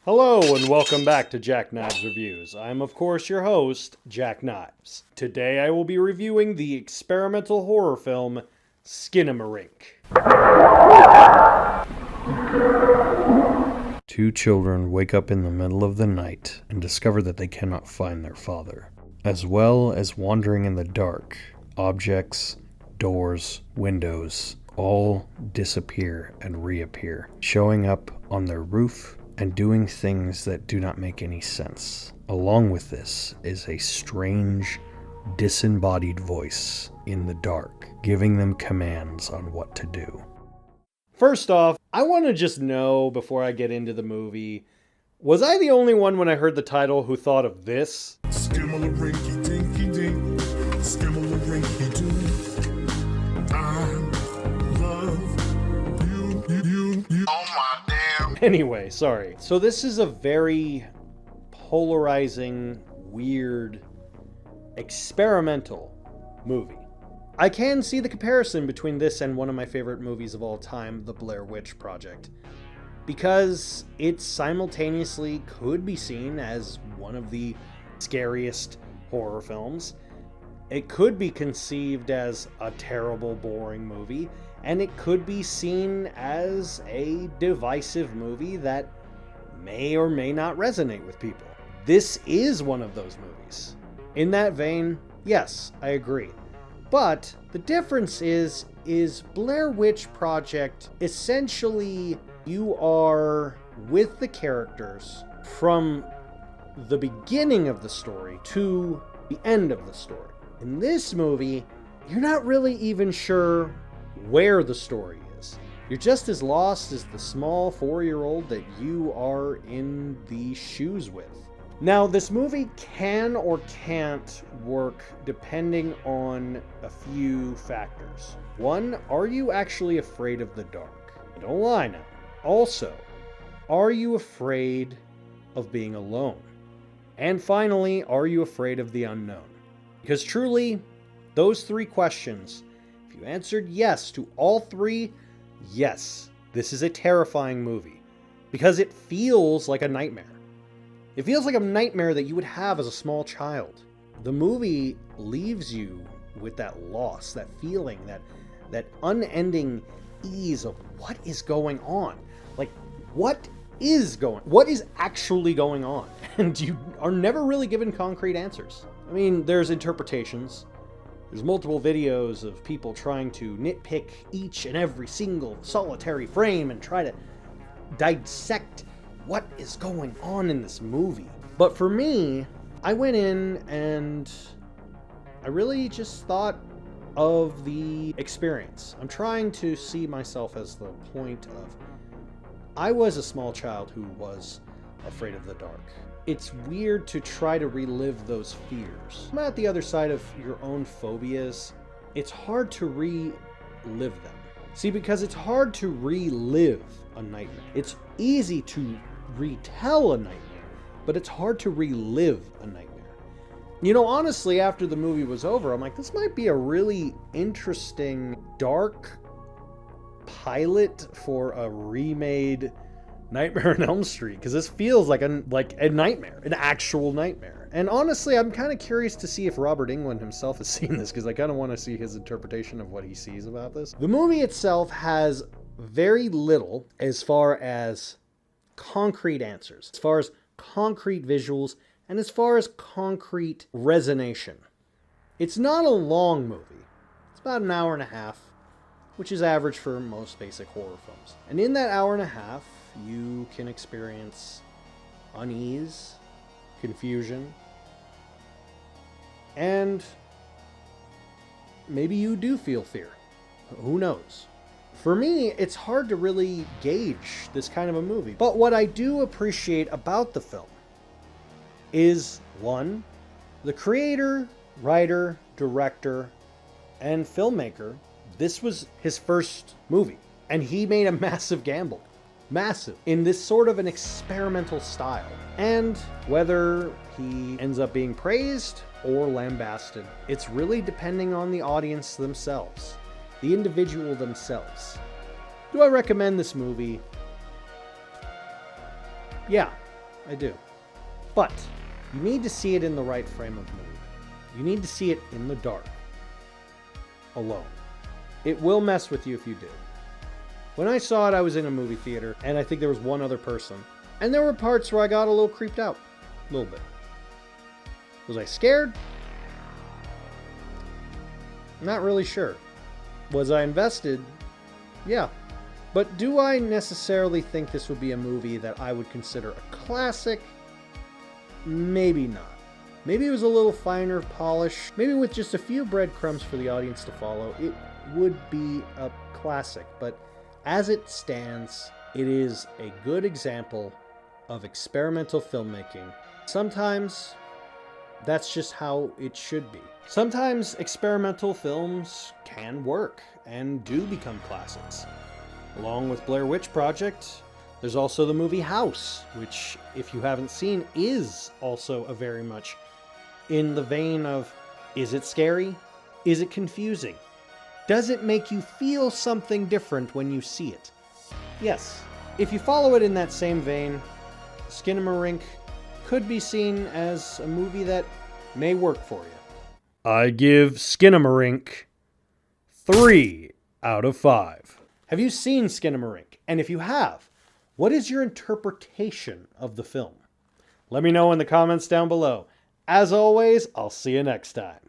Hello and welcome back to Jack Knives Reviews. I'm of course your host, Jack Knives. Today I will be reviewing the experimental horror film, Skinamarink. Two children wake up in the middle of the night and discover that they cannot find their father. As well as wandering in the dark, objects, doors, windows, all disappear and reappear, showing up on their roof and doing things that do not make any sense. Along with this is a strange, disembodied voice in the dark, giving them commands on what to do. First off, I want to just know, before I get into the movie, was I the only one when I heard the title who thought of this? Skinamarink, dinky dink, skinamarink, doo. I love you. Oh my damn. Anyway, sorry. So this is a very polarizing, weird, experimental movie. I can see the comparison between this and one of my favorite movies of all time, The Blair Witch Project, because it simultaneously could be seen as one of the scariest horror films. It could be conceived as a terrible, boring movie, and it could be seen as a divisive movie that may or may not resonate with people. This is one of those movies. In that vein, yes, I agree. But the difference is Blair Witch Project, essentially you are with the characters from the beginning of the story to the end of the story. In this movie, you're not really even sure where the story is. You're just as lost as the small 4-year-old that you are in the shoes with. Now, this movie can or can't work depending on a few factors. One, are you actually afraid of the dark? Don't lie now. Also, are you afraid of being alone? And finally, are you afraid of the unknown? Because truly, those three questions, if you answered yes to all three, yes, this is a terrifying movie. Because it feels like a nightmare. It feels like a nightmare that you would have as a small child. The movie leaves you with that loss, that feeling, that unending ease of what is going on. Like, what is actually going on? And you are never really given concrete answers. I mean, there's interpretations. There's multiple videos of people trying to nitpick each and every single solitary frame and try to dissect what is going on in this movie. But for me, I went in and I really just thought of the experience. I'm trying to see myself as the point of, I was a small child who was afraid of the dark. It's weird to try to relive those fears. I'm at the other side of your own phobias. It's hard to relive them. See, because it's hard to relive a nightmare. It's easy to retell a nightmare, but it's hard to relive a nightmare. You know, honestly, after the movie was over, I'm like, this might be a really interesting, dark pilot for a remade Nightmare on Elm Street, because this feels like a nightmare, an actual nightmare. And honestly, I'm kind of curious to see if Robert Englund himself has seen this, because I kind of want to see his interpretation of what he sees about this. The movie itself has very little as far as concrete answers, as far as concrete visuals, and as far as concrete resonation. It's not a long movie. It's about an hour and a half, which is average for most basic horror films. And in that hour and a half, you can experience unease, confusion, and maybe you do feel fear. Who knows? For me, it's hard to really gauge this kind of a movie. But what I do appreciate about the film is, one, the creator, writer, director, and filmmaker This was his first movie, and he made a massive gamble. Massive. In this sort of an experimental style. And whether he ends up being praised or lambasted, it's really depending on the audience themselves. The individual themselves. Do I recommend this movie? Yeah, I do. But you need to see it in the right frame of mood. You need to see it in the dark. Alone. It will mess with you if you do. When I saw it, I was in a movie theater, and I think there was one other person. And there were parts where I got a little creeped out. A little bit. Was I scared? Not really sure. Was I invested? Yeah. But do I necessarily think this would be a movie that I would consider a classic? Maybe not. Maybe it was a little finer polish. Maybe with just a few breadcrumbs for the audience to follow, it would be a classic. But as it stands, it is a good example of experimental filmmaking. Sometimes that's just how it should be. Sometimes experimental films can work and do become classics. Along with Blair Witch Project, there's also the movie House, which, if you haven't seen, is also a very much in the vein of, is it scary? Is it confusing? Does it make you feel something different when you see it? Yes. If you follow it in that same vein, Skinamarink could be seen as a movie that may work for you. I give Skinamarink 3 out of 5. Have you seen Skinamarink? And if you have, what is your interpretation of the film? Let me know in the comments down below. As always, I'll see you next time.